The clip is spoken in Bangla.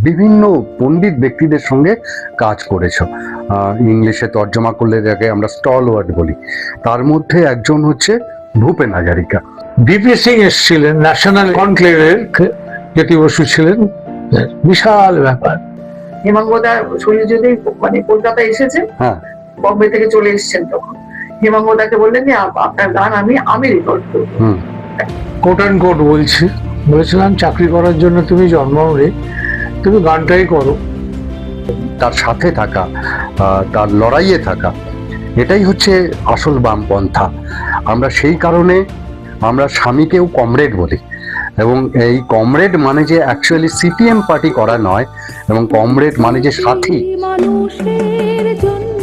বিভিন্ন পণ্ডিত ব্যক্তিদের সঙ্গে কাজ করেছো। ইংলিশে তর্জমা করলে যাকে আমরা স্টল ওয়ার্ড বলি, তার মধ্যে একজন হচ্ছে ভূপেন হাজারিকা। বিপি সিং এসেছিলেন, ন্যাশনাল কনক্লেভের জ্যোতি বসু ছিলেন, বিশাল ব্যাপার। হেমাঙ্গদা শৈলী যদি মানে কলকাতা এসেছেন, হ্যাঁ, বম্বে থেকে চলে এসেছেন, তখন হেমাঙ্গদাকে বললেন যে আপনার গান আমি রেকর্ড করবো। কোট অ্যান্ড কোট বলেছিলাম, চাকরি করার জন্য তুমি জন্মাওনি, তুমি গানটাই করো। তার সাথে থাকা, তার লড়াইয়ে থাকা, এটাই হচ্ছে আসল বামপন্থা। আমরা সেই কারণে আমরা স্বামীকেও কমরেড বলি, এবং এই কমরেড মানে যে অ্যাকচুয়ালি সিপিএম পার্টি করা নয়, এবং কমরেড মানে যে সাথী। মানুষের জন্য